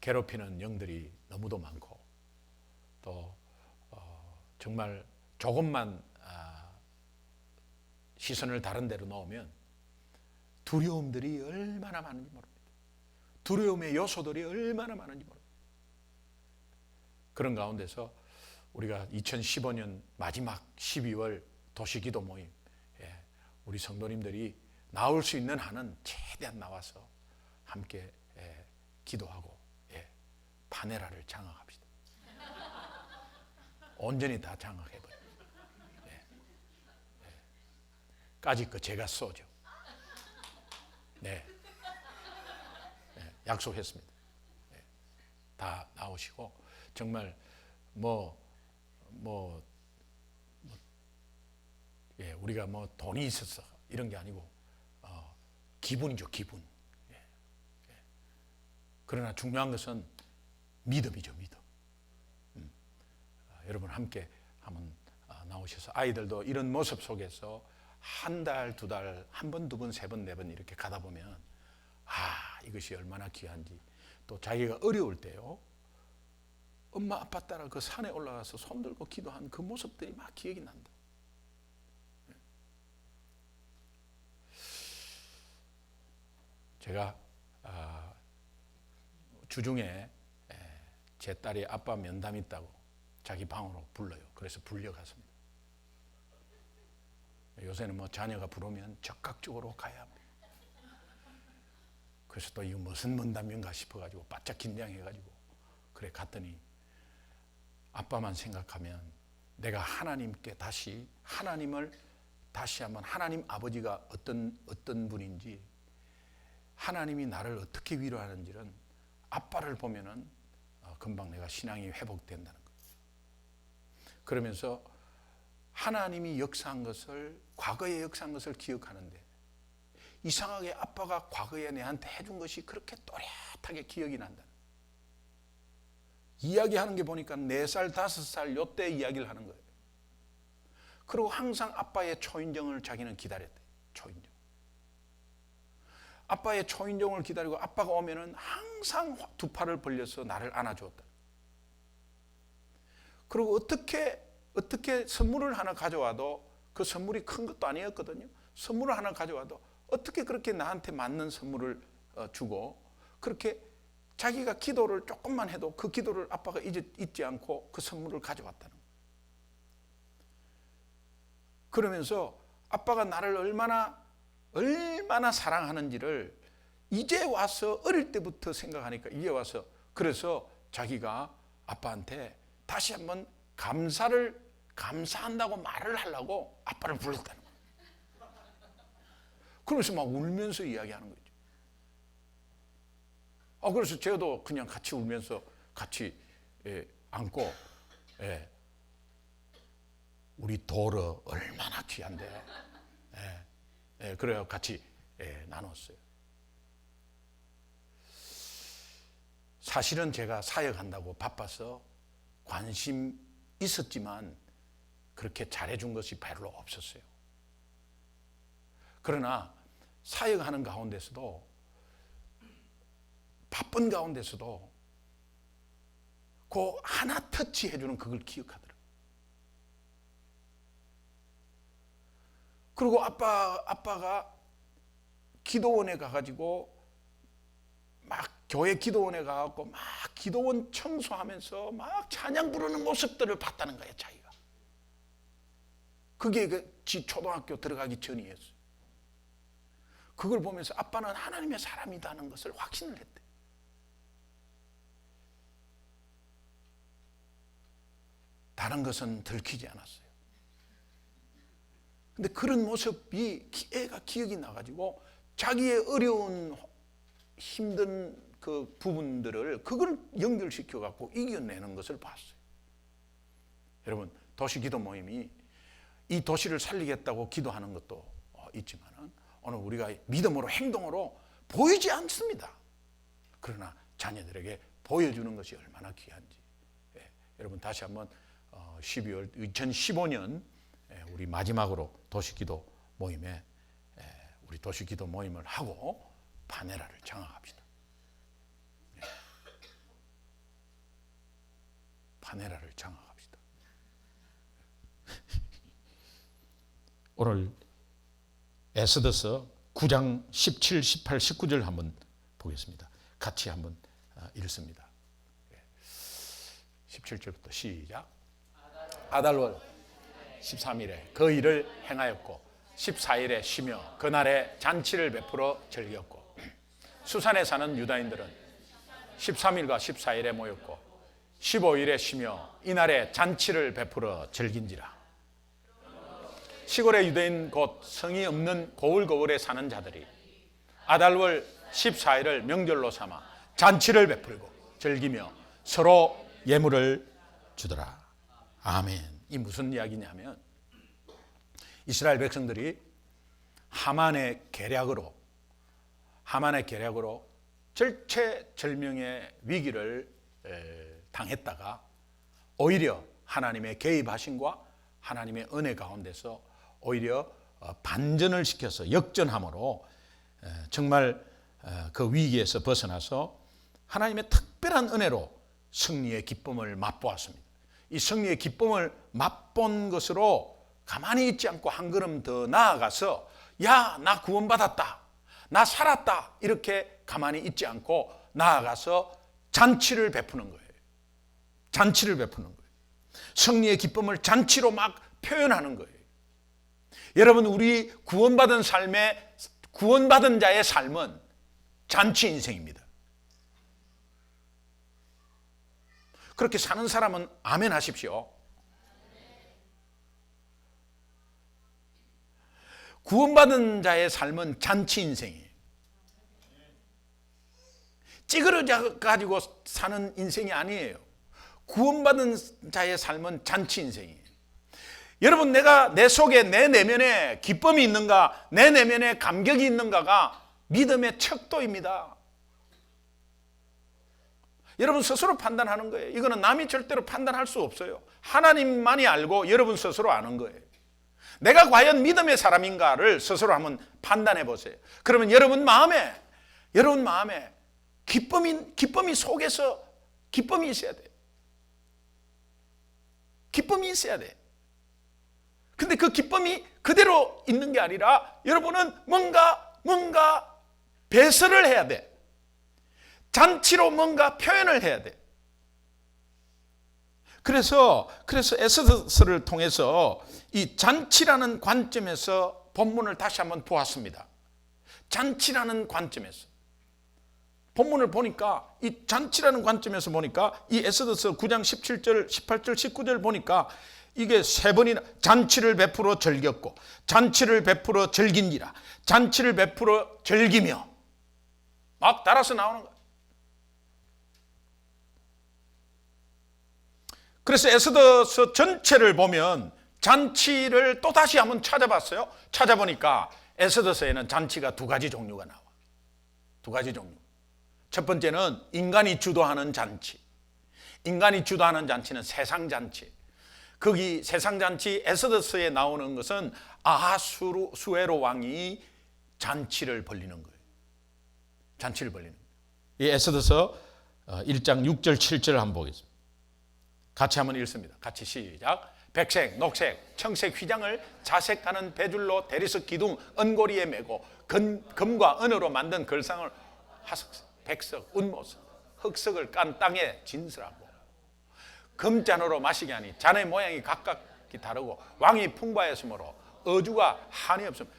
괴롭히는 영들이 너무도 많고 또 정말 조금만 시선을 다른 데로 놓으면 두려움들이 얼마나 많은지 모릅니다. 두려움의 요소들이 얼마나 많은지 모릅니다. 그런 가운데서 우리가 2015년 마지막 12월 도시기도 모임, 우리 성도님들이 나올 수 있는 한은 최대한 나와서 함께 기도하고 파네라를 장악합시다. 온전히 다 장악해버려요. 까짓 거 제가 쏘죠. 네, 약속했습니다. 다 나오시고 정말 우리가 돈이 있어서 이런 게 아니고 기분이죠, 기분. 그러나 중요한 것은 믿음이죠, 믿음. 여러분 함께 한번 나오셔서 아이들도 이런 모습 속에서 한 달, 두 달, 한 번, 두 번, 세 번, 네 번 이렇게 가다 보면 이것이 얼마나 귀한지. 또 자기가 어려울 때요, 엄마 아빠 따라 그 산에 올라가서 손들고 기도한 그 모습들이 막 기억이 난다. 제가 주중에 제 딸이 아빠 면담 있다고 자기 방으로 불러요. 그래서 불려갔습니다. 요새는 자녀가 부르면 적극적으로 가야 합니다. 그래서 또 이거 무슨 면담인가 싶어가지고 바짝 긴장해가지고 그래 갔더니 아빠만 생각하면 내가 하나님께 하나님을 다시 한번 하나님 아버지가 어떤 분인지, 하나님이 나를 어떻게 위로하는지는 아빠를 보면은 금방 내가 신앙이 회복된다는 거예요. 그러면서 하나님이 역사한 것을, 과거에 역사한 것을 기억하는데 이상하게 아빠가 과거에 내한테 해준 것이 그렇게 또렷하게 기억이 난다는 거예요. 이야기하는 게 보니까 4살, 5살 요때 이야기를 하는 거예요. 그리고 항상 아빠의 초인종을 자기는 기다렸대요. 초인종. 아빠의 초인종을 기다리고 아빠가 오면은 항상 두 팔을 벌려서 나를 안아주었다. 그리고 어떻게 선물을 하나 가져와도 그 선물이 큰 것도 아니었거든요. 선물을 하나 가져와도 어떻게 그렇게 나한테 맞는 선물을 주고, 그렇게 자기가 기도를 조금만 해도 그 기도를 아빠가 잊지 않고 그 선물을 가져왔다는 거예요. 그러면서 아빠가 나를 얼마나 사랑하는지를 이제 와서, 어릴 때부터 생각하니까 이제 와서, 그래서 자기가 아빠한테 다시 한번 감사한다고 말을 하려고 아빠를 불렀다는 거예요. 그러면서 막 울면서 이야기하는 거죠. 그래서 저도 그냥 같이 울면서 같이 안고, 우리 도르 얼마나 귀한데, 그래요. 같이 나눴어요. 사실은 제가 사역한다고 바빠서 관심 있었지만 그렇게 잘해준 것이 별로 없었어요. 그러나 사역하는 가운데서도, 바쁜 가운데서도 그 하나 터치해주는 그걸 기억하더라고요. 그리고 아빠가 기도원에 가가지고 막 교회 기도원에 가갖고 막 기도원 청소하면서 막 찬양 부르는 모습들을 봤다는 거예요, 자기가. 그게 지 초등학교 들어가기 전이었어요. 그걸 보면서 아빠는 하나님의 사람이라는 것을 확신을 했대. 다른 것은 들키지 않았어요. 근데 그런 모습이 애가 기억이 나가지고 자기의 어려운 힘든 그 부분들을 그걸 연결시켜 갖고 이겨내는 것을 봤어요. 여러분, 도시기도 모임이 이 도시를 살리겠다고 기도하는 것도 있지만 오늘 우리가 믿음으로, 행동으로 보이지 않습니다. 그러나 자녀들에게 보여주는 것이 얼마나 귀한지. 여러분 다시 한번 12월 2015년 우리 마지막으로 도시기도 모임에 우리 도시기도 모임을 하고 파네라를 장악합시다. 파네라를 장악합시다. 오늘 에스더서 9장 17, 18, 19절 한번 보겠습니다. 같이 한번 읽습니다. 17절부터 시작. 아달월 13일에 그 일을 행하였고 14일에 쉬며 그날에 잔치를 베풀어 즐겼고 수산에 사는 유다인들은 13일과 14일에 모였고 15일에 쉬며 이날에 잔치를 베풀어 즐긴지라. 시골의 유대인 곧 성이 없는 고을고을에 사는 자들이 아달월 14일을 명절로 삼아 잔치를 베풀고 즐기며 서로 예물을 주더라. 아멘. 이 무슨 이야기냐면 이스라엘 백성들이 하만의 계략으로 절체절명의 위기를 당했다가 오히려 하나님의 개입하심과 하나님의 은혜 가운데서 오히려 반전을 시켜서 역전함으로 정말 그 위기에서 벗어나서 하나님의 특별한 은혜로 승리의 기쁨을 맛보았습니다. 이 승리의 기쁨을 맛본 것으로 가만히 있지 않고 한 걸음 더 나아가서 야, 나 구원받았다, 나 살았다, 이렇게 가만히 있지 않고 나아가서 잔치를 베푸는 거예요. 잔치를 베푸는 거예요. 승리의 기쁨을 잔치로 막 표현하는 거예요. 여러분, 우리 구원받은 자의 삶은 잔치 인생입니다. 그렇게 사는 사람은 아멘 하십시오. 구원받은 자의 삶은 잔치 인생이에요. 찌그러져 가지고 사는 인생이 아니에요. 구원받은 자의 삶은 잔치 인생이에요. 여러분, 내가 내 속에, 내 내면에 기쁨이 있는가, 내 내면에 감격이 있는가가 믿음의 척도입니다. 여러분 스스로 판단하는 거예요. 이거는 남이 절대로 판단할 수 없어요. 하나님만이 알고 여러분 스스로 아는 거예요. 내가 과연 믿음의 사람인가를 스스로 한번 판단해 보세요. 그러면 여러분 마음에 기쁨이 속에서 기쁨이 있어야 돼요. 기쁨이 있어야 돼. 근데 그 기쁨이 그대로 있는 게 아니라 여러분은 뭔가 배설을 해야 돼. 잔치로 뭔가 표현을 해야 돼. 그래서 에스더서를 통해서 이 잔치라는 관점에서 본문을 다시 한번 보았습니다. 잔치라는 관점에서 본문을 보니까, 이 잔치라는 관점에서 보니까 이 에스더서 9장 17절, 18절, 19절 보니까 이게 세 번이나 잔치를 베풀어 즐겼고 잔치를 베풀어 즐긴지라, 잔치를 베풀어 즐기며 막 따라서 나오는 거예요. 그래서 에스더서 전체를 보면 잔치를 또 다시 한번 찾아봤어요. 찾아보니까 에스더서에는 잔치가 두 가지 종류가 나와. 두 가지 종류. 첫 번째는 인간이 주도하는 잔치. 인간이 주도하는 잔치는 세상잔치. 거기 세상잔치 에스더서에 나오는 것은 아하수에로 왕이 잔치를 벌리는 거예요. 잔치를 벌리는 거예요. 이 에스더서 1장 6절 7절 한번 보겠습니다. 같이 한번 읽습니다. 같이 시작. 백색, 녹색, 청색 휘장을 자색하는 배줄로 대리석 기둥 은고리에 메고 금과 은으로 만든 걸상을 화석색, 백석, 운모석, 흑석을 깐 땅에 진설하고 금잔으로 마시게 하니 잔의 모양이 각각이 다르고 왕이 풍부하였으므로 어주가 한이 없음.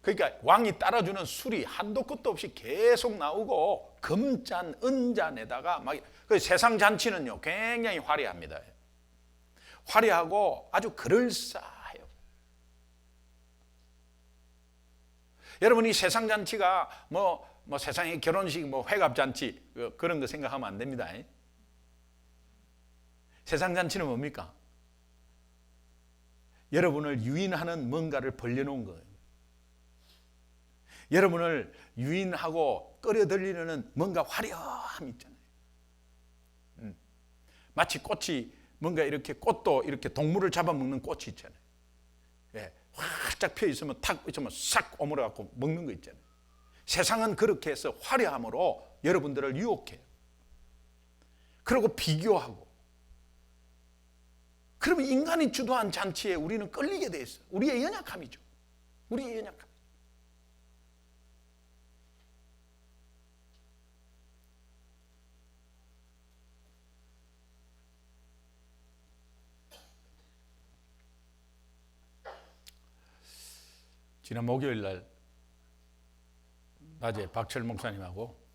그러니까 왕이 따라주는 술이 한도 끝도 없이 계속 나오고 금잔, 은잔에다가 막 그 세상 잔치는요 굉장히 화려합니다. 화려하고 아주 그럴싸해요. 여러분, 이 세상 잔치가 뭐 세상의 결혼식, 회갑 잔치 그런 거 생각하면 안 됩니다. 세상 잔치는 뭡니까? 여러분을 유인하는 뭔가를 벌려놓은 거예요. 여러분을 유인하고 끌어들이려는 뭔가 화려함이 있잖아요. 마치 꽃이 뭔가 이렇게 꽃도 이렇게 동물을 잡아먹는 꽃이 있잖아요. 예, 활짝 펴 있으면 탁 있으면 싹 오므려 갖고 먹는 거 있잖아요. 세상은 그렇게 해서 화려함으로 여러분들을 유혹해요. 그리고 비교하고 그러면 인간이 주도한 잔치에 우리는 끌리게 돼 있어요. 우리의 연약함이죠. 우리의 연약함. 지난 목요일 날 낮에 박철 목사님하고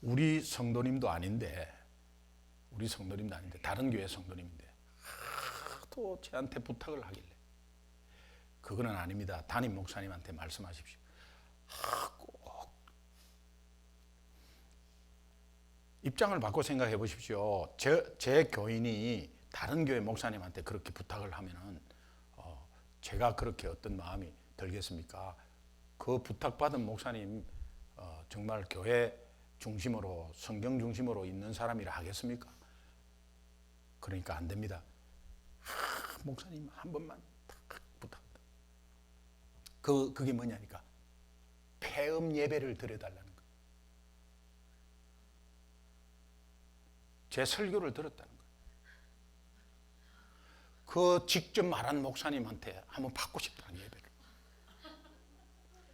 우리 성도님도 아닌데 다른 교회 성도님인데 또 저한테 부탁을 하길래 그거는 아닙니다. 담임 목사님한테 말씀하십시오. 꼭 입장을 바꿔 생각해 보십시오. 제 교인이 다른 교회 목사님한테 그렇게 부탁을 하면은 제가 그렇게 어떤 마음이 들겠습니까? 그 부탁받은 목사님 정말 교회 중심으로 성경 중심으로 있는 사람이라 하겠습니까? 그러니까 안 됩니다. 목사님 한 번만 부탁합니다. 그게 뭐냐니까 폐음 예배를 드려달라는 거예요. 제 설교를 들었다는 거예요. 그 직접 말한 목사님한테 한번 받고 싶다는 예배를.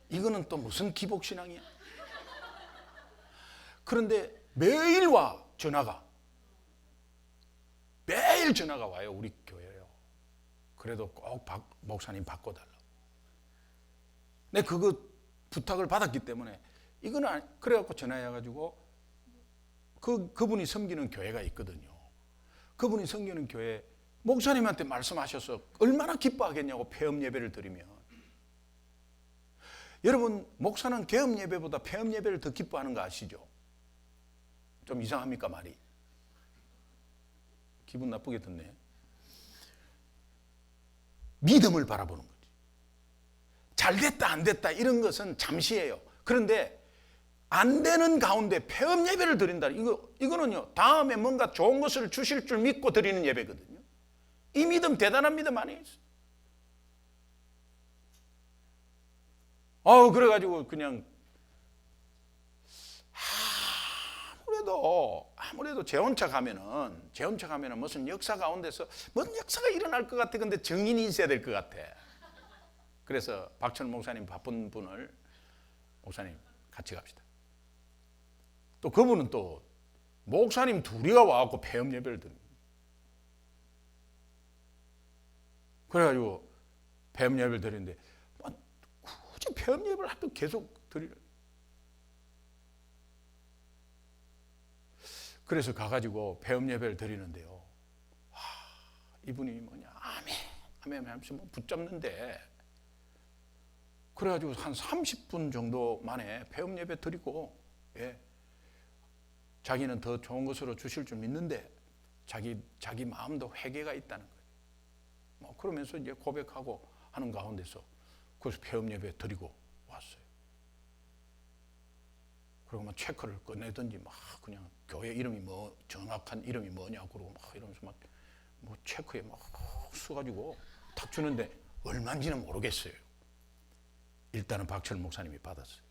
이거는 또 무슨 기복신앙이야? 그런데 매일 와 전화가. 매일 전화가 와요. 우리 교회요. 그래도 꼭 목사님 바꿔달라고. 내 그거 부탁을 받았기 때문에 이거는 그래갖고 전화해가지고 그분이 섬기는 교회가 있거든요. 그분이 섬기는 교회 목사님한테 말씀하셔서 얼마나 기뻐하겠냐고 폐업 예배를 드리면. 여러분 목사는 개업 예배보다 폐업 예배를 더 기뻐하는 거 아시죠? 좀 이상합니까 말이? 기분 나쁘게 듣네. 믿음을 바라보는 거지. 잘 됐다 안 됐다 이런 것은 잠시예요. 그런데 안 되는 가운데 폐업 예배를 드린다. 이거는요 다음에 뭔가 좋은 것을 주실 줄 믿고 드리는 예배거든요. 이 믿음 대단한 믿음 아니에요. 그래가지고 그냥 아무래도 재혼차 가면은 무슨 역사 가운데서 무슨 역사가 일어날 것 같아. 근데 증인이 있어야 될 것 같아. 그래서 박철 목사님 바쁜 분을 목사님 같이 갑시다. 또 그분은 또 목사님 둘이가 와갖고 폐업 예배를 드립니다. 그래가지고 폐업 예배를 드리는데 굳이 폐업 예배를 하도 계속 드리려. 그래서 가가지고 폐업 예배를 드리는데요. 이분이 뭐냐 아멘 하면서 뭐 붙잡는데 그래가지고 한 30분 정도 만에 폐업 예배 드리고 자기는 더 좋은 것으로 주실 줄 믿는데 자기 마음도 회개가 있다는 거예요. 뭐 그러면서 이제 고백하고 하는 가운데서 그래서 폐업 예배 드리고 왔어요. 그리고 막 체크를 꺼내든지 막 그냥 교회 이름이 뭐 정확한 이름이 뭐냐고 그러고 막 이러면서 막 뭐 체크에 막 써가지고 탁 주는데 얼마인지는 모르겠어요. 일단은 박철 목사님이 받았어요.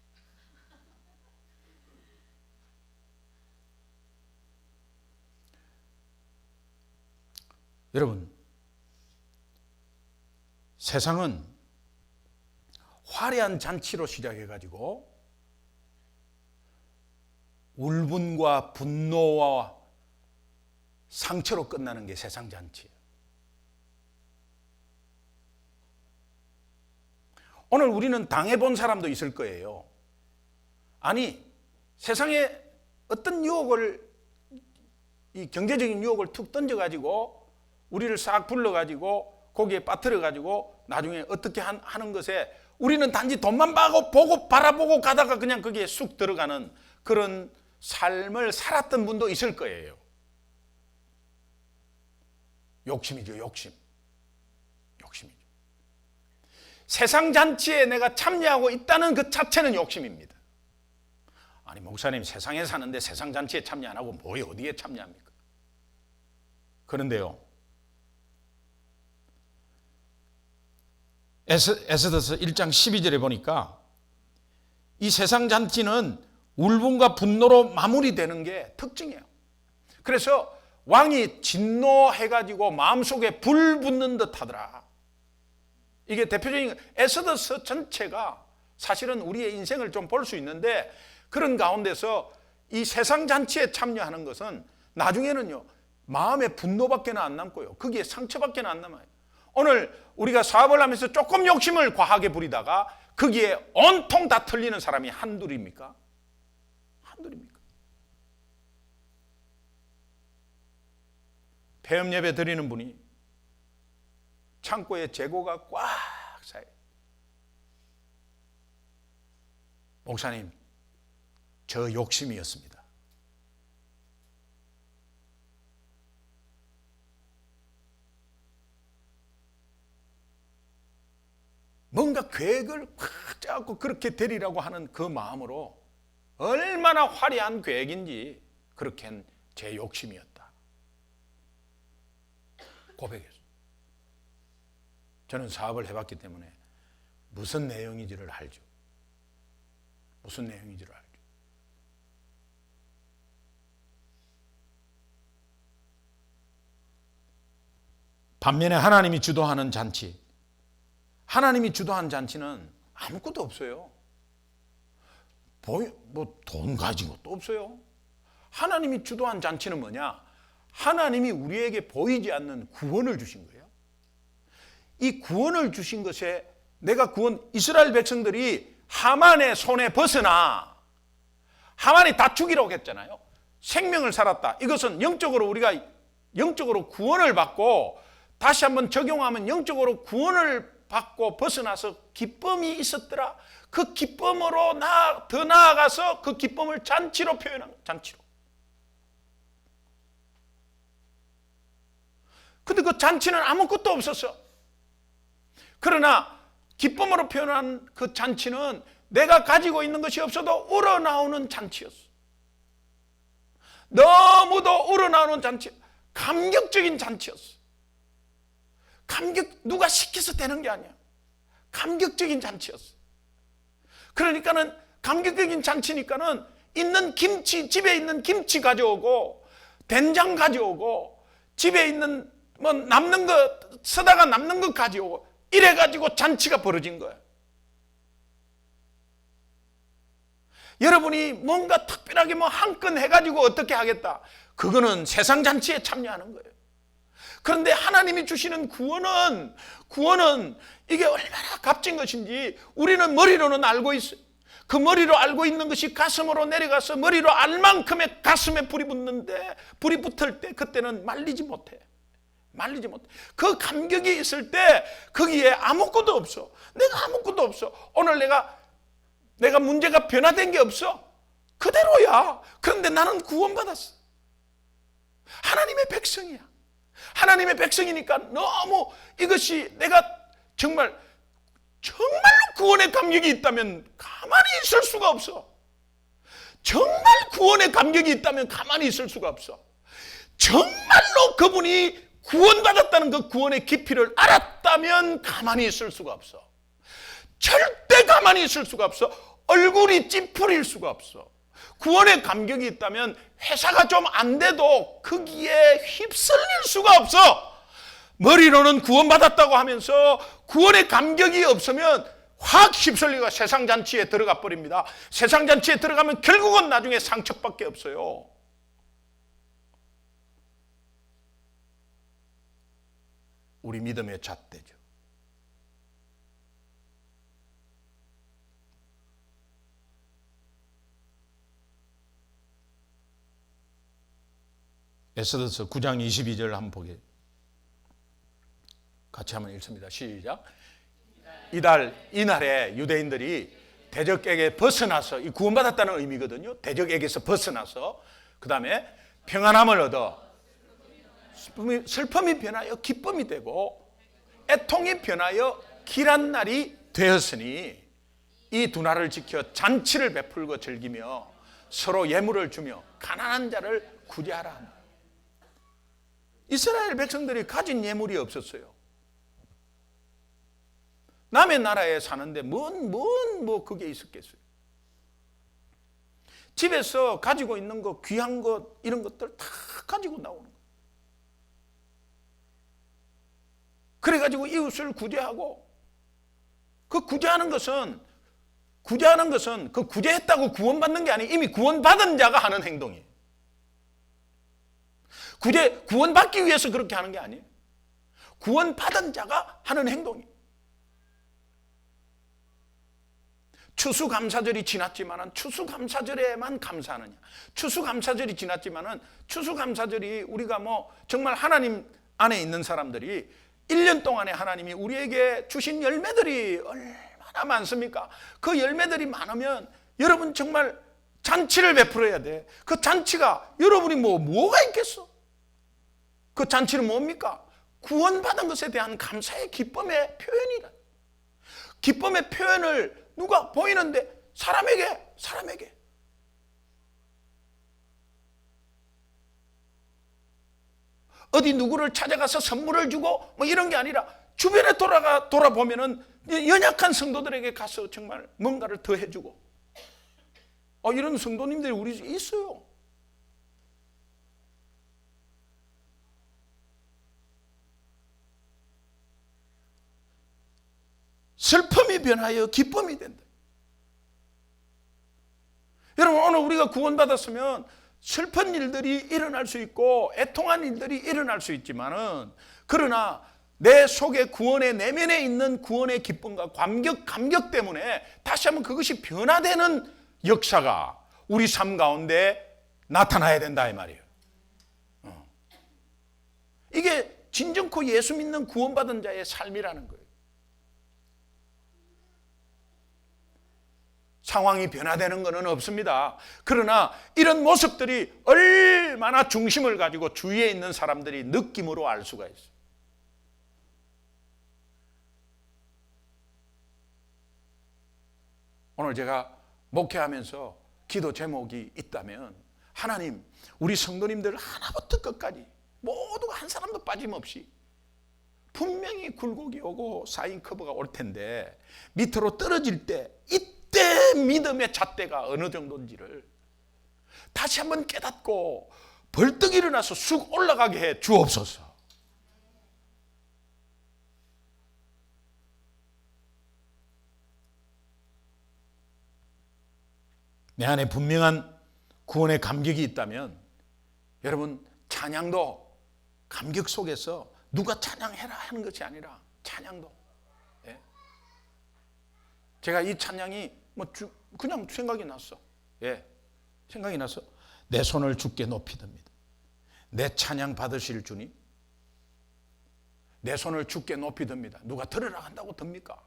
여러분 세상은 화려한 잔치로 시작해가지고 울분과 분노와 상처로 끝나는 게 세상 잔치예요. 오늘 우리는 당해본 사람도 있을 거예요. 아니 세상에 어떤 유혹을 이 경제적인 유혹을 툭 던져가지고 우리를 싹 불러가지고 거기에 빠뜨려가지고 나중에 어떻게 하는 것에 우리는 단지 돈만 보고 바라보고 가다가 그냥 거기에 쑥 들어가는 그런 삶을 살았던 분도 있을 거예요. 욕심이죠, 욕심이죠. 세상 잔치에 내가 참여하고 있다는 그 자체는 욕심입니다. 아니 목사님 세상에 사는데 세상 잔치에 참여 안 하고 뭐에 어디에 참여합니까? 그런데요 에스더서 1장 12절에 보니까 이 세상 잔치는 울분과 분노로 마무리되는 게 특징이에요. 그래서 왕이 진노해가지고 마음속에 불 붙는 듯 하더라. 이게 대표적인 에스더서 전체가 사실은 우리의 인생을 좀 볼 수 있는데, 그런 가운데서 이 세상 잔치에 참여하는 것은 나중에는요 마음의 분노밖에 안 남고요, 거기에 상처밖에 안 남아요. 오늘 우리가 사업을 하면서 조금 욕심을 과하게 부리다가 거기에 온통 다 틀리는 사람이 한둘입니까? 한둘입니까? 폐업 예배 드리는 분이 창고에 재고가 꽉 차요. 목사님, 저 욕심이었습니다. 뭔가 계획을 꽉 짜고 그렇게 되리라고 하는 그 마음으로 얼마나 화려한 계획인지 그렇게 한 제 욕심이었다 고백했어요. 저는 사업을 해봤기 때문에 무슨 내용인지를 알죠. 무슨 내용인지를 알죠. 반면에 하나님이 주도하는 잔치, 하나님이 주도한 잔치는 아무것도 없어요. 뭐 돈 가진 것도 없어요. 하나님이 주도한 잔치는 뭐냐? 하나님이 우리에게 보이지 않는 구원을 주신 거예요. 이 구원을 주신 것에 내가 이스라엘 백성들이 하만의 손에 벗어나, 하만이 다 죽이라고 했잖아요. 생명을 살았다. 이것은 영적으로 우리가 영적으로 구원을 받고 다시 한번 적용하면 영적으로 구원을 받고 벗어나서 기쁨이 있었더라. 그 기쁨으로 더 나아가서 그 기쁨을 잔치로 표현한 거예요. 잔치로. 근데 그 잔치는 아무것도 없었어. 그러나 기쁨으로 표현한 그 잔치는 내가 가지고 있는 것이 없어도 우러나오는 잔치였어. 너무도 우러나오는 잔치, 감격적인 잔치였어. 누가 시켜서 되는 게 아니야. 감격적인 잔치였어. 그러니까는 감격적인 잔치니까는 집에 있는 김치 가져오고 된장 가져오고 집에 있는 뭐 남는 거 쓰다가 남는 거 가져오고 이래 가지고 잔치가 벌어진 거야. 여러분이 뭔가 특별하게 뭐 한 건 해가지고 어떻게 하겠다, 그거는 세상 잔치에 참여하는 거예요. 그런데 하나님이 주시는 구원은 이게 얼마나 값진 것인지 우리는 머리로는 알고 있어요. 그 머리로 알고 있는 것이 가슴으로 내려가서 머리로 알 만큼의 가슴에 불이 붙는데, 불이 붙을 때 그때는 말리지 못해. 그 감격이 있을 때 거기에 아무것도 없어. 내가 아무것도 없어. 오늘 내가 문제가 변화된 게 없어. 그대로야. 그런데 나는 구원받았어. 하나님의 백성이야. 하나님의 백성이니까 너무 이것이 내가 정말로 구원의 감격이 있다면 가만히 있을 수가 없어. 정말 구원의 감격이 있다면 가만히 있을 수가 없어. 정말로 그분이 구원받았다는 그 구원의 깊이를 알았다면 가만히 있을 수가 없어. 절대 가만히 있을 수가 없어. 얼굴이 찌푸릴 수가 없어. 구원의 감격이 있다면 회사가 좀 안 돼도 거기에 휩쓸릴 수가 없어. 머리로는 구원받았다고 하면서 구원의 감격이 없으면 확 휩쓸리고 세상 잔치에 들어가 버립니다. 세상 잔치에 들어가면 결국은 나중에 상처밖에 없어요. 우리 믿음의 잣대죠. 에스더서 9장 22절 한번 보게. 같이 한번 읽습니다. 시작. 이날에 유대인들이 대적에게 벗어나서, 이 구원받았다는 의미거든요. 대적에게서 벗어나서 그 다음에 평안함을 얻어 슬픔이 변하여 기쁨이 되고 애통이 변하여 길한 날이 되었으니 이 두 날을 지켜 잔치를 베풀고 즐기며 서로 예물을 주며 가난한 자를 구제하라 한다. 이스라엘 백성들이 가진 예물이 없었어요. 남의 나라에 사는데 뭐 그게 있었겠어요. 집에서 가지고 있는 거, 귀한 것, 이런 것들 다 가지고 나오는 거예요. 그래가지고 이웃을 구제하고, 그 구제하는 것은 그 구제했다고 구원받는 게 아니에요. 이미 구원받은 자가 하는 행동이에요. 구원받기 위해서 그렇게 하는 게 아니에요. 구원받은 자가 하는 행동이에요. 추수감사절이 지났지만은 추수감사절에만 감사하느냐? 추수감사절이 지났지만은 추수감사절이 우리가 뭐 정말 하나님 안에 있는 사람들이 1년 동안에 하나님이 우리에게 주신 열매들이 얼마나 많습니까? 그 열매들이 많으면 여러분 정말 잔치를 베풀어야 돼. 그 잔치가 여러분이 뭐가 있겠어? 그 잔치는 뭡니까? 구원받은 것에 대한 감사의 기쁨의 표현이다. 기쁨의 표현을 누가 보이는데 사람에게 어디 누구를 찾아가서 선물을 주고 뭐 이런 게 아니라 주변에 돌아보면은 연약한 성도들에게 가서 정말 뭔가를 더 해주고 이런 성도님들이 우리 있어요. 슬픔이 변하여 기쁨이 된다. 여러분, 오늘 우리가 구원받았으면 슬픈 일들이 일어날 수 있고 애통한 일들이 일어날 수 있지만은, 그러나 내 속에 구원의 내면에 있는 구원의 기쁨과 감격 때문에 다시 한번 그것이 변화되는 역사가 우리 삶 가운데 나타나야 된다 이 말이에요. 이게 진정코 예수 믿는 구원받은 자의 삶이라는 거예요. 상황이 변화되는 것은 없습니다. 그러나 이런 모습들이 얼마나 중심을 가지고 주위에 있는 사람들이 느낌으로 알 수가 있어요. 오늘 제가 목회하면서 기도 제목이 있다면, 하나님, 우리 성도님들 하나부터 끝까지 모두가 한 사람도 빠짐없이 분명히 굴곡이 오고 사인 커브가 올 텐데 밑으로 떨어질 때 이때 믿음의 잣대가 어느 정도인지를 다시 한번 깨닫고 벌떡 일어나서 쑥 올라가게 해 주옵소서. 내 안에 분명한 구원의 감격이 있다면, 여러분, 찬양도 감격 속에서 누가 찬양해라 하는 것이 아니라 찬양도, 제가 이 찬양이 그냥 생각이 났어. 생각이 나서 내 손을 주께 높이 듭니다. 내 찬양 받으실 주님, 내 손을 주께 높이 듭니다. 누가 들으라 한다고 듭니까?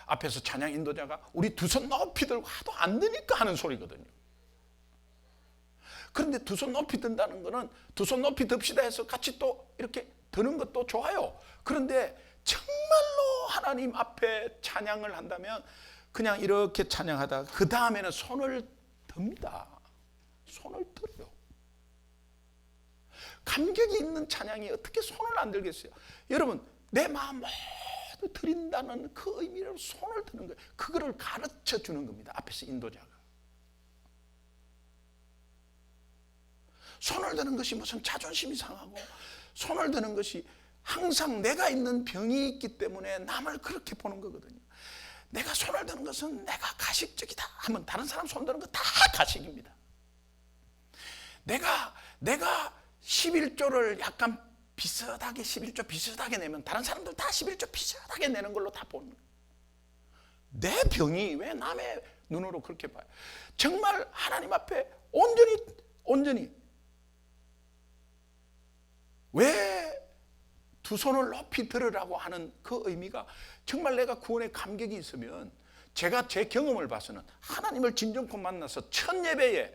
앞에서 찬양 인도자가 우리 두 손 높이 들고 하도 안 되니까 하는 소리거든요. 그런데 두 손 높이 든다는 거는 두 손 높이 듭시다 해서 같이 또 이렇게 드는 것도 좋아요. 그런데 정말로 하나님 앞에 찬양을 한다면 그냥 이렇게 찬양하다가 그 다음에는 손을 듭니다. 손을 들어요. 감격이 있는 찬양이 어떻게 손을 안 들겠어요? 여러분, 내 마음 모두 드린다는 그 의미로 손을 드는 거예요. 그거를 가르쳐 주는 겁니다. 앞에서 인도자가. 손을 드는 것이 무슨 자존심이 상하고, 손을 드는 것이 항상 내가 있는 병이 있기 때문에 남을 그렇게 보는 거거든요. 내가 손을 드는 것은 내가 가식적이다 하면 다른 사람 손 드는 거 다 가식입니다. 내가 11조를 약간 비슷하게 11조 비슷하게 내면 다른 사람들 다 11조 비슷하게 내는 걸로 다 보는 거예요. 내 병이 왜 남의 눈으로 그렇게 봐요? 정말 하나님 앞에 온전히 왜 두 손을 높이 들으라고 하는 그 의미가, 정말 내가 구원의 감격이 있으면, 제가 제 경험을 봐서는 하나님을 진정코 만나서 첫 예배에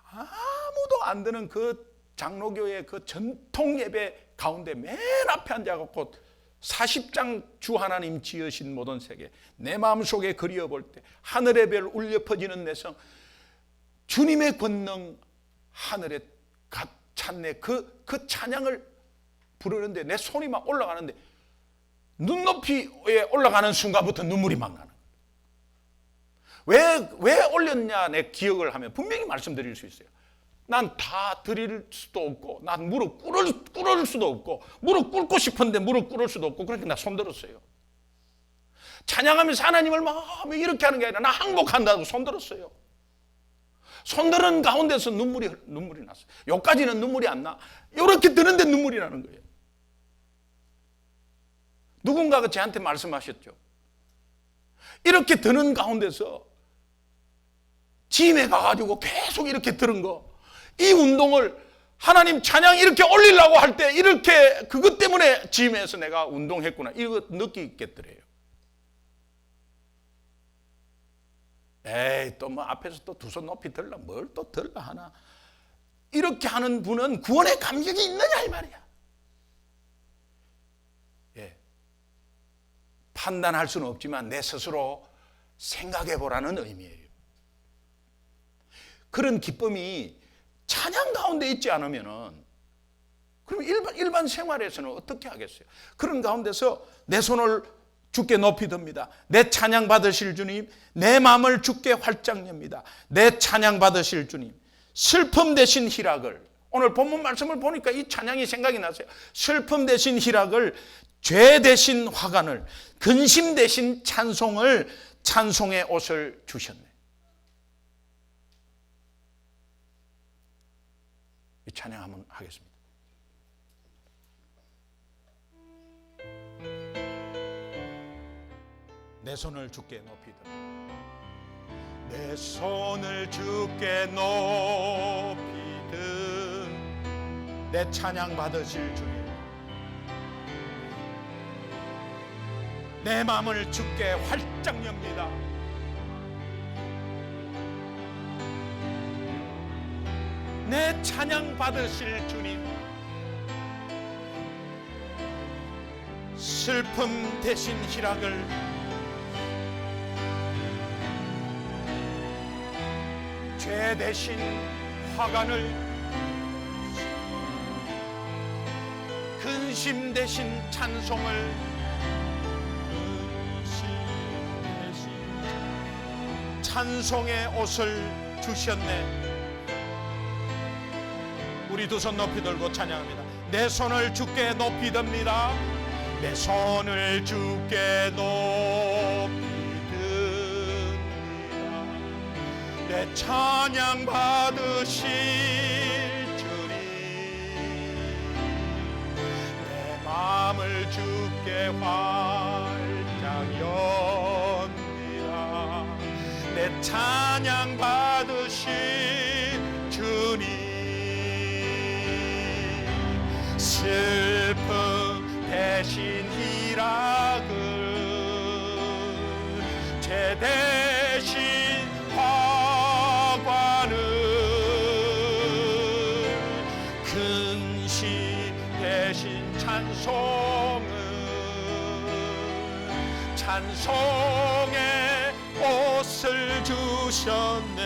아무도 안 드는 그 장로교의 그 전통 예배 가운데 맨 앞에 앉아갖고 40장 주 하나님 지으신 모든 세계 내 마음속에 그리워볼 때 하늘의 별 울려 퍼지는 내성, 주님의 권능 하늘에 찼네, 그 찬양을 부르는데 내 손이 막 올라가는데 눈높이에 올라가는 순간부터 눈물이 막 나는 거예요. 왜 올렸냐 내 기억을 하면 분명히 말씀드릴 수 있어요. 난 다 드릴 수도 없고, 난 무릎 꿇을 수도 없고, 무릎 꿇고 싶은데 무릎 꿇을 수도 없고, 그렇게 나 손들었어요. 찬양하면서 하나님을 막 이렇게 하는 게 아니라 나 항복한다고 손들었어요. 손드는 가운데서 눈물이 났어요. 여기까지는 눈물이 안 나. 이렇게 드는데 눈물이 나는 거예요. 누군가가 저한테 말씀하셨죠. 이렇게 드는 가운데서 짐에 가가지고 계속 이렇게 들은 거, 이 운동을 하나님 찬양 이렇게 올리려고 할 때 이렇게 그것 때문에 짐에서 내가 운동했구나, 이거 느끼겠더래요. 에이, 또 뭐 앞에서 또 두 손 높이 들라, 뭘 또 들라 하나, 이렇게 하는 분은 구원의 감격이 있느냐 이 말이야. 예, 판단할 수는 없지만 내 스스로 생각해 보라는 의미예요. 그런 기쁨이 찬양 가운데 있지 않으면은, 그럼 일반 생활에서는 어떻게 하겠어요? 그런 가운데서 내 손을 주께 높이 듭니다. 내 찬양 받으실 주님, 내 마음을 주께 활짝 엽니다. 내 찬양 받으실 주님, 슬픔 대신 희락을, 오늘 본문 말씀을 보니까 이 찬양이 생각이 나세요. 슬픔 대신 희락을, 죄 대신 화관을, 근심 대신 찬송을, 찬송의 옷을 주셨네. 이 찬양 한번 하겠습니다. 내 손을 주께 높이 들어, 내 손을 주께 높이 든 내 찬양 받으실 주님, 내 마음을 주께 활짝 엽니다. 내 찬양 받으실 주님, 슬픔 대신 희락을, 죄 대신 화관을, 근심 대신 찬송을, 찬송의 옷을 주셨네. 우리 두 손 높이 들고 찬양합니다. 내 손을 주께 높이 듭니다. 내 손을 주께 높이 듭니다. 내 찬양 받으실 주님, 내 마음을 주께 활짝 엽니다. 내 찬양 받으실 주님, 슬픔 대신 희락을, 죄 대신 화관을, 근심 대신 찬송을, 찬송의 옷을 주셨네.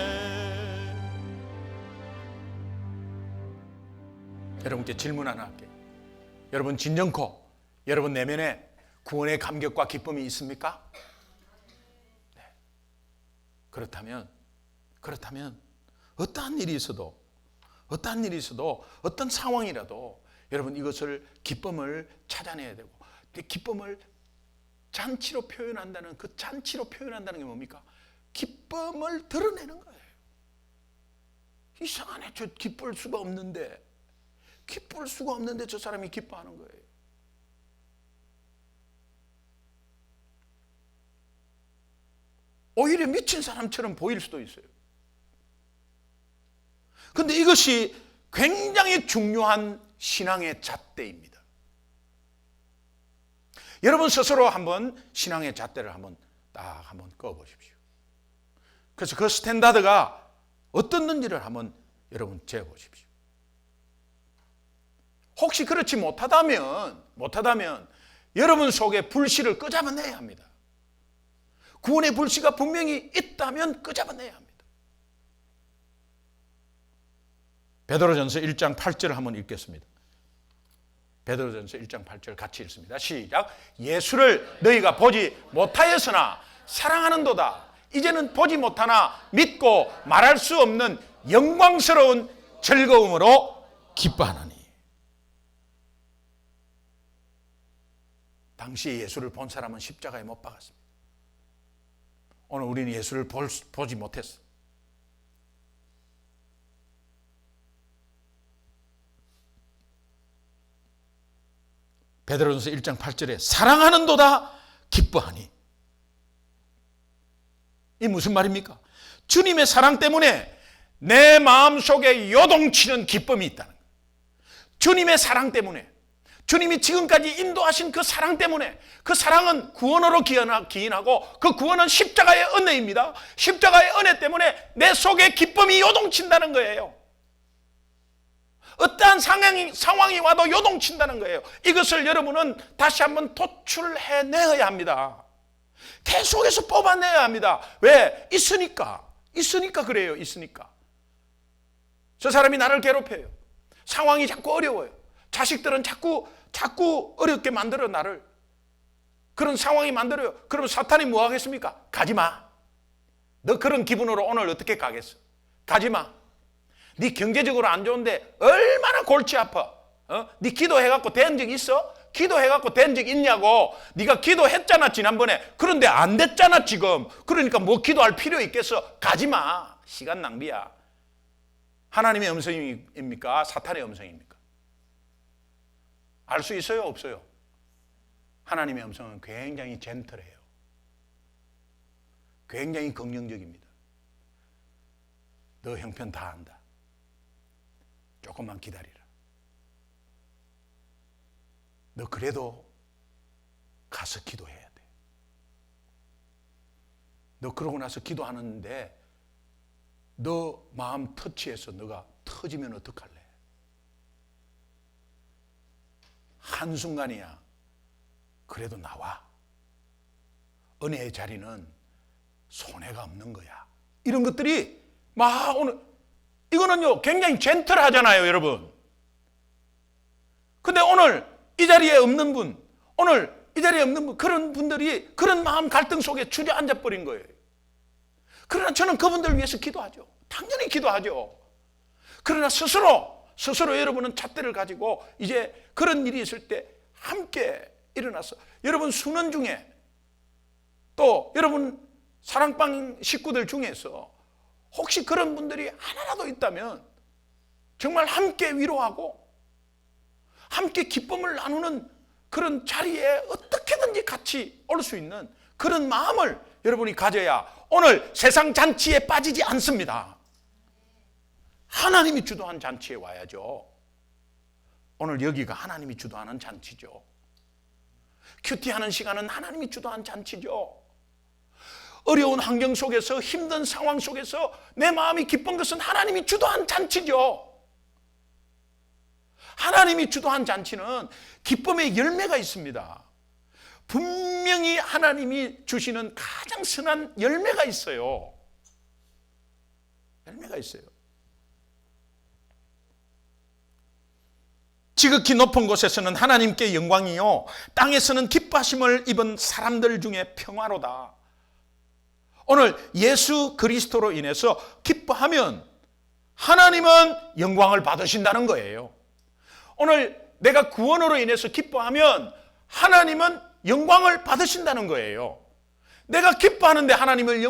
여러분께 질문 하나 할게요. 여러분 진정코 여러분 내면에 구원의 감격과 기쁨이 있습니까? 네. 그렇다면 어떠한 일이 있어도 어떤 상황이라도 여러분 이것을 기쁨을 찾아내야 되고, 기쁨을 잔치로 표현한다는, 그 잔치로 표현한다는 게 뭡니까? 기쁨을 드러내는 거예요. 이상하네, 저 기쁠 수가 없는데 저 사람이 기뻐하는 거예요. 오히려 미친 사람처럼 보일 수도 있어요. 그런데 이것이 굉장히 중요한 신앙의 잣대입니다. 여러분 스스로 한번 신앙의 잣대를 한번 꺼보십시오. 그래서 그 스탠다드가 어떻는지를 한번 여러분 재보십시오. 혹시 그렇지 못하다면 여러분 속에 불씨를 끄잡아내야 합니다. 구원의 불씨가 분명히 있다면 끄잡아내야 합니다. 베드로전서 1장 8절을 한번 읽겠습니다. 베드로전서 1장 8절 같이 읽습니다. 시작. 예수를 너희가 보지 못하였으나 사랑하는도다. 이제는 보지 못하나 믿고 말할 수 없는 영광스러운 즐거움으로 기뻐하느니. 당시에 예수를 본 사람은 십자가에 못 박았습니다. 오늘 우리는 예수를 보지 못했어. 베드로전서 1장 8절에 사랑하는도다 기뻐하니. 이 무슨 말입니까? 주님의 사랑 때문에 내 마음속에 요동치는 기쁨이 있다는 거예요. 주님의 사랑 때문에, 주님이 지금까지 인도하신 그 사랑 때문에, 그 사랑은 구원으로 기인하고 그 구원은 십자가의 은혜입니다. 십자가의 은혜 때문에 내 속에 기쁨이 요동친다는 거예요. 어떠한 상황이 와도 요동친다는 거예요. 이것을 여러분은 다시 한번 도출해내야 합니다. 계속해서 뽑아내야 합니다. 왜? 있으니까 그래요. 있으니까. 저 사람이 나를 괴롭혀요. 상황이 자꾸 어려워요. 자식들은 자꾸 어렵게 만들어 나를. 그런 상황이 만들어요. 그러면 사탄이 뭐 하겠습니까? 가지마. 너 그런 기분으로 오늘 어떻게 가겠어? 가지마. 네 경제적으로 안 좋은데 얼마나 골치 아파. 네 기도해갖고 된 적 있어? 기도해갖고 된 적 있냐고. 네가 기도했잖아 지난번에. 그런데 안 됐잖아 지금. 그러니까 뭐 기도할 필요 있겠어? 가지마. 시간 낭비야. 하나님의 음성입니까? 사탄의 음성입니까? 알 수 있어요? 없어요? 하나님의 음성은 굉장히 젠틀해요. 굉장히 긍정적입니다. 너 형편 다 안다. 조금만 기다리라. 너 그래도 가서 기도해야 돼. 너 그러고 나서 기도하는데 너 마음 터치해서 너가 터지면 어떡할래? 한순간이야. 그래도 나와. 은혜의 자리는 손해가 없는 거야. 이런 것들이 막 오늘 이거는요 굉장히 젠틀하잖아요 여러분. 근데 오늘 이 자리에 없는 분, 그런 분들이 그런 마음 갈등 속에 주저앉아 버린 거예요. 그러나 저는 그분들 위해서 기도하죠. 당연히 기도하죠. 그러나 스스로 여러분은 잣대를 가지고 이제 그런 일이 있을 때 함께 일어나서 여러분 수는 중에 또 여러분 사랑방 식구들 중에서 혹시 그런 분들이 하나라도 있다면 정말 함께 위로하고 함께 기쁨을 나누는 그런 자리에 어떻게든지 같이 올 수 있는 그런 마음을 여러분이 가져야 오늘 세상 잔치에 빠지지 않습니다. 하나님이 주도한 잔치에 와야죠. 오늘 여기가 하나님이 주도하는 잔치죠. 큐티하는 시간은 하나님이 주도한 잔치죠. 어려운 환경 속에서 힘든 상황 속에서 내 마음이 기쁜 것은 하나님이 주도한 잔치죠. 하나님이 주도한 잔치는 기쁨의 열매가 있습니다. 분명히 하나님이 주시는 가장 선한 열매가 있어요. 열매가 있어요. 지극히 높은 곳에서는 하나님께 영광이요 땅에서는 기뻐하심을 입은 사람들 중에 평화로다. 오늘 예수 그리스도로 인해서 기뻐하면 하나님은 영광을 받으신다는 거예요. 오늘 내가 구원으로 인해서 기뻐하면 하나님은 영광을 받으신다는 거예요. 내가 기뻐하는데 하나님을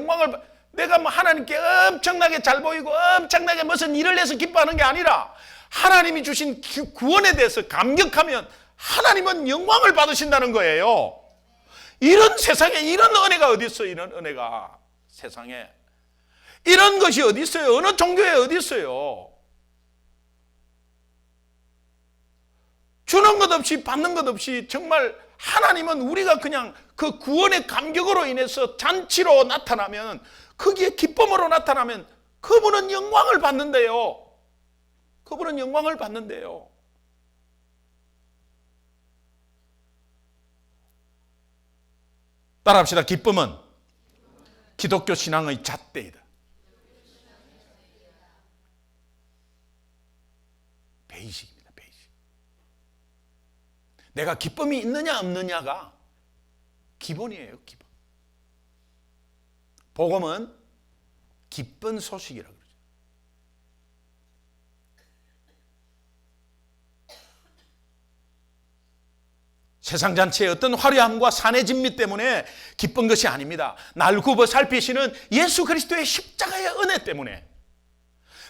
내가 뭐 하나님께 엄청나게 잘 보이고 엄청나게 무슨 일을 해서 기뻐하는 게 아니라 하나님이 주신 구원에 대해서 감격하면 하나님은 영광을 받으신다는 거예요. 이런 세상에 이런 은혜가 어디 있어요? 이런 은혜가 세상에 이런 것이 어디 있어요? 어느 종교에 어디 있어요? 주는 것 없이 받는 것 없이 정말 하나님은 우리가 그냥 그 구원의 감격으로 인해서 잔치로 나타나면 거기에 기쁨으로 나타나면 그분은 영광을 받는데요. 그분은 영광을 받는데요. 따라합시다. 기쁨은 기독교 신앙의 잣대이다. 베이직입니다. 베이직. 내가 기쁨이 있느냐 없느냐가 기본이에요. 기본. 복음은 기쁜 소식이라고 그러죠. 세상 잔치의 어떤 화려함과 산의 진미 때문에 기쁜 것이 아닙니다. 날 굽어 살피시는 예수 그리스도의 십자가의 은혜 때문에,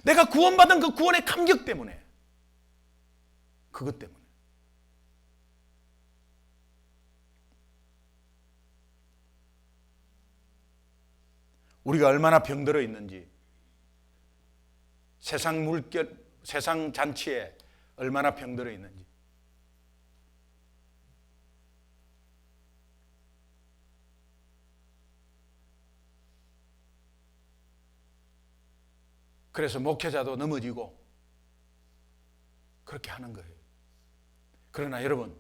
내가 구원받은 그 구원의 감격 때문에, 그것 때문에. 우리가 얼마나 병들어 있는지, 세상 물결, 세상 잔치에 얼마나 병들어 있는지. 그래서 목회자도 넘어지고 그렇게 하는 거예요. 그러나 여러분,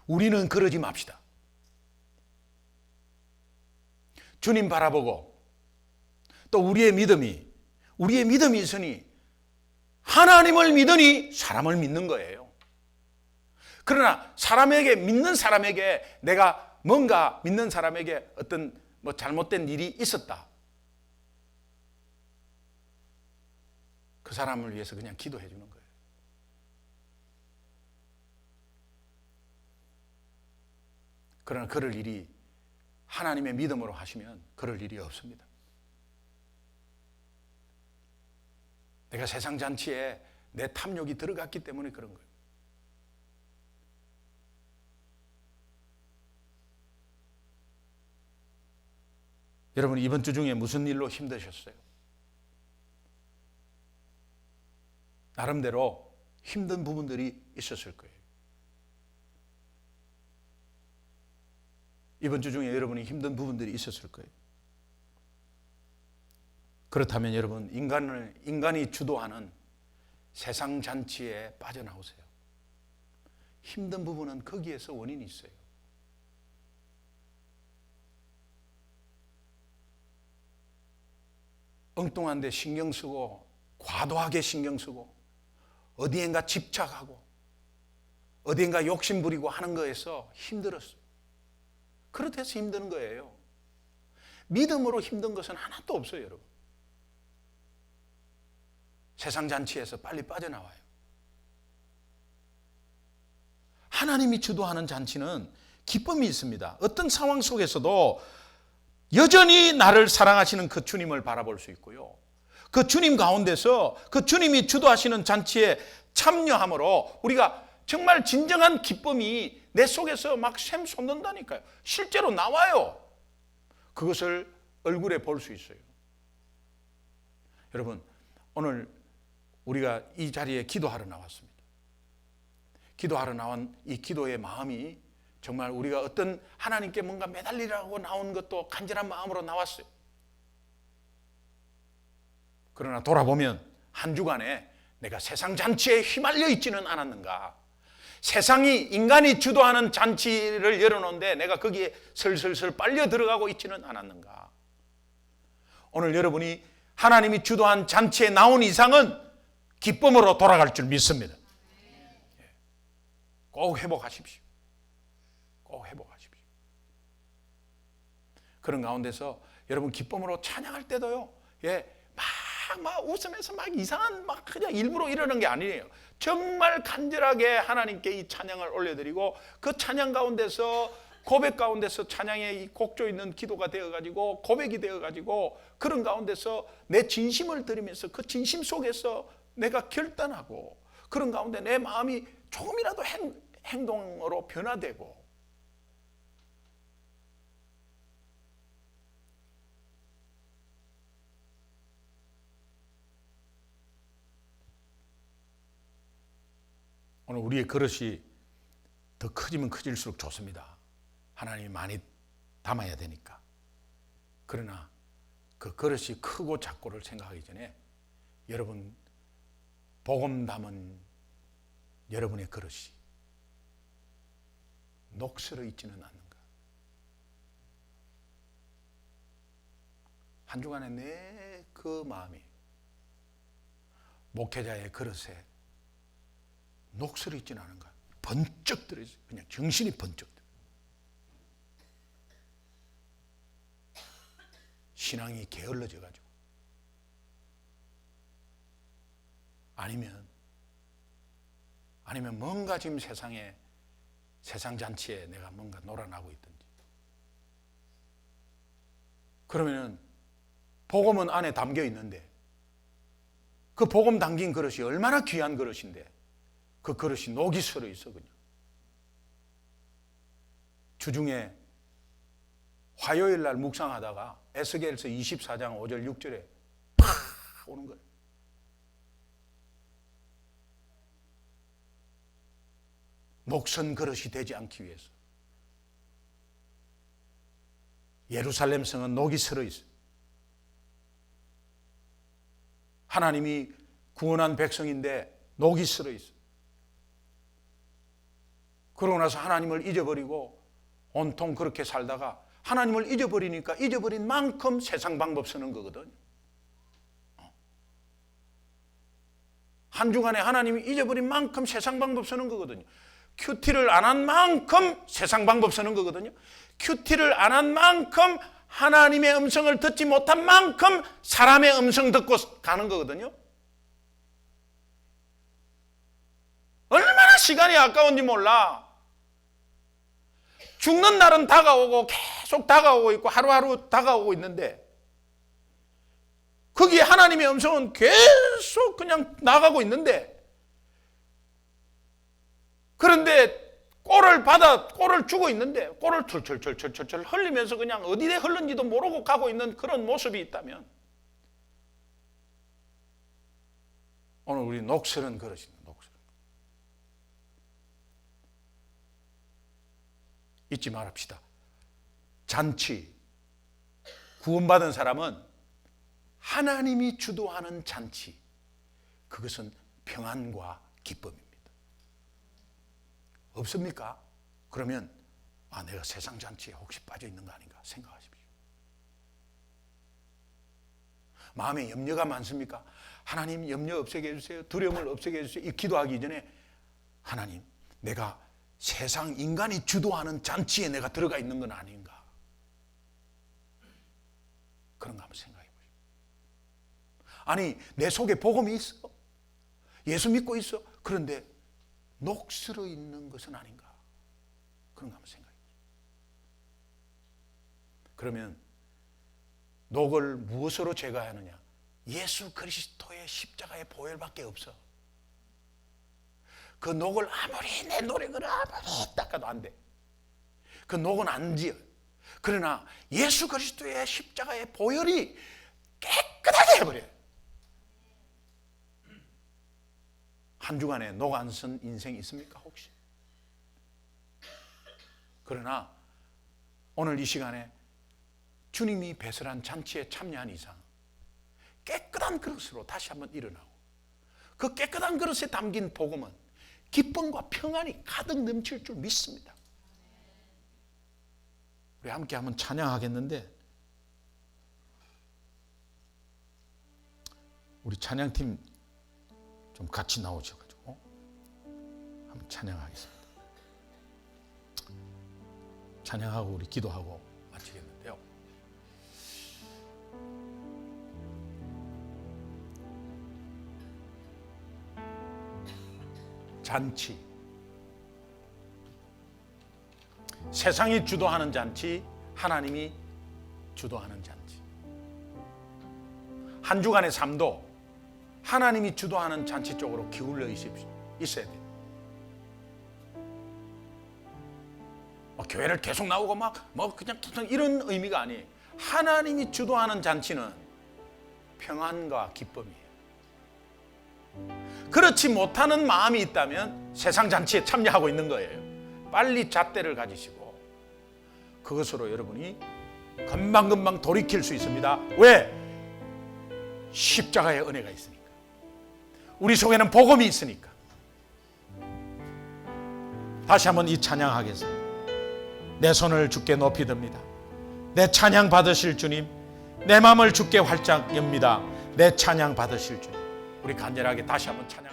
우리는 그러지 맙시다. 주님 바라보고 또 우리의 믿음이 있으니 하나님을 믿으니 사람을 믿는 거예요. 그러나 믿는 사람에게 내가 뭔가 믿는 사람에게 어떤 잘못된 일이 있었다. 그 사람을 위해서 그냥 기도해 주는 거예요. 그러나 그럴 일이 하나님의 믿음으로 하시면 그럴 일이 없습니다. 내가 세상 잔치에 내 탐욕이 들어갔기 때문에 그런 거예요. 여러분, 이번 주 중에 무슨 일로 힘드셨어요? 나름대로 힘든 부분들이 있었을 거예요. 이번 주 중에 여러분이 힘든 부분들이 있었을 거예요. 그렇다면 여러분, 인간이 주도하는 세상 잔치에 빠져나오세요. 힘든 부분은 거기에서 원인이 있어요. 엉뚱한 데 신경 쓰고, 과도하게 신경 쓰고, 어디엔가 집착하고, 어디엔가 욕심 부리고 하는 거에서 힘들었어요. 그렇대서 힘든 거예요. 믿음으로 힘든 것은 하나도 없어요, 여러분. 세상 잔치에서 빨리 빠져나와요. 하나님이 주도하는 잔치는 기쁨이 있습니다. 어떤 상황 속에서도 여전히 나를 사랑하시는 그 주님을 바라볼 수 있고요. 그 주님 가운데서 그 주님이 주도하시는 잔치에 참여함으로 우리가 정말 진정한 기쁨이 내 속에서 막 샘솟는다니까요. 실제로 나와요. 그것을 얼굴에 볼 수 있어요. 여러분, 오늘 우리가 이 자리에 기도하러 나왔습니다. 기도하러 나온 이 기도의 마음이 정말 우리가 어떤 하나님께 뭔가 매달리라고 나온 것도 간절한 마음으로 나왔어요. 그러나 돌아보면 한 주간에 내가 세상 잔치에 휘말려 있지는 않았는가? 세상이, 인간이 주도하는 잔치를 열어놓은데 내가 거기에 슬슬슬 빨려 들어가고 있지는 않았는가? 오늘 여러분이 하나님이 주도한 잔치에 나온 이상은 기쁨으로 돌아갈 줄 믿습니다. 꼭 회복하십시오. 꼭 회복하십시오. 그런 가운데서 여러분 기쁨으로 찬양할 때도요, 막 웃으면서 막 이상한 막 그냥 일부러 이러는 게 아니에요. 정말 간절하게 하나님께 이 찬양을 올려드리고, 그 찬양 가운데서, 고백 가운데서 찬양의 이 곡조 있는 기도가 되어가지고 고백이 되어가지고, 그런 가운데서 내 진심을 드리면서 그 진심 속에서 내가 결단하고, 그런 가운데 내 마음이 조금이라도 행동으로 변화되고, 오늘 우리의 그릇이 더 커지면 커질수록 좋습니다. 하나님이 많이 담아야 되니까. 그러나 그 그릇이 크고 작고를 생각하기 전에 여러분, 복음 담은 여러분의 그릇이 녹슬어 있지는 않는가? 한 주간에 내 그 마음이 목회자의 그릇에 녹슬어 있지는 않은가? 번쩍 들어있어요. 그냥 정신이 번쩍 들어요. 신앙이 게을러져 가지고, 아니면 뭔가 지금 세상 잔치에 내가 뭔가 놀아나고 있든지, 그러면은 복음은 안에 담겨 있는데 그 복음 담긴 그릇이 얼마나 귀한 그릇인데 그 그릇이 녹이 슬어 있어. 그냥 주중에 화요일 날 묵상하다가 에스겔서 24장 5절 6절에 팍 오는 거예요. 녹슨 그릇이 되지 않기 위해서. 예루살렘 성은 녹이 슬어 있어요. 하나님이 구원한 백성인데 녹이 슬어 있어요. 그러고 나서 하나님을 잊어버리고 온통 그렇게 살다가 하나님을 잊어버리니까 잊어버린 만큼 세상 방법 쓰는 거거든요. 한 주간에 하나님이 잊어버린 만큼 세상 방법 쓰는 거거든요. 큐티를 안 한 만큼 세상 방법 쓰는 거거든요. 큐티를 안 한 만큼 하나님의 음성을 듣지 못한 만큼 사람의 음성 듣고 가는 거거든요. 얼마나 시간이 아까운지 몰라. 죽는 날은 다가오고 계속 다가오고 있고 하루하루 다가오고 있는데 거기에 하나님의 음성은 계속 그냥 나가고 있는데, 그런데 꼴을 주고 있는데 꼴을 철철철철철 흘리면서 그냥 어디에 흘른지도 모르고 가고 있는 그런 모습이 있다면 오늘 우리 녹슬은 그릇입니다. 녹슬은. 잊지 말합시다. 잔치, 구원받은 사람은 하나님이 주도하는 잔치, 그것은 평안과 기쁨입니다. 없습니까? 그러면 내가 세상 잔치에 혹시 빠져 있는 거 아닌가 생각하십시오. 마음에 염려가 많습니까? 하나님 염려 없애게 해주세요. 두려움을 없애게 해주세요. 이 기도하기 전에 하나님, 내가 세상 인간이 주도하는 잔치에 내가 들어가 있는 건 아닌가, 그런 거 한번 생각해 보십시오. 아니, 내 속에 복음이 있어, 예수 믿고 있어, 그런데 녹슬어 있는 것은 아닌가, 그런 거 한번 생각해 보십시오. 그러면 녹을 무엇으로 제거해야 하느냐? 예수 그리스도의 십자가의 보혈밖에 없어. 그 녹을 아무리 내 노력을 아무리 닦아도 안 돼. 그 녹은 안 지어. 그러나 예수 그리스도의 십자가의 보혈이 깨끗하게 해버려요. 한 주간에 녹 안 쓴 인생이 있습니까 혹시? 그러나 오늘 이 시간에 주님이 배설한 잔치에 참여한 이상 깨끗한 그릇으로 다시 한번 일어나고, 그 깨끗한 그릇에 담긴 복음은 기쁨과 평안이 가득 넘칠 줄 믿습니다. 우리 함께 한번 찬양하겠는데, 우리 찬양팀 좀 같이 나오셔가지고 한번 찬양하겠습니다. 찬양하고 우리 기도하고 마치겠는데요. 잔치, 세상이 주도하는 잔치, 하나님이 주도하는 잔치. 한 주간의 삶도 하나님이 주도하는 잔치 쪽으로 기울여 있어야 돼요. 교회를 계속 나오고 그냥 이런 의미가 아니에요. 하나님이 주도하는 잔치는 평안과 기쁨이에요. 그렇지 못하는 마음이 있다면 세상 잔치에 참여하고 있는 거예요. 빨리 잣대를 가지시고 그것으로 여러분이 금방금방 돌이킬 수 있습니다. 왜? 십자가의 은혜가 있으니까. 우리 속에는 복음이 있으니까. 다시 한번 이 찬양하겠습니다. 내 손을 주께 높이 듭니다. 내 찬양 받으실 주님, 내 마음을 주께 활짝 엽니다. 내 찬양 받으실 주님. 우리 간절하게 다시 한번 찬양.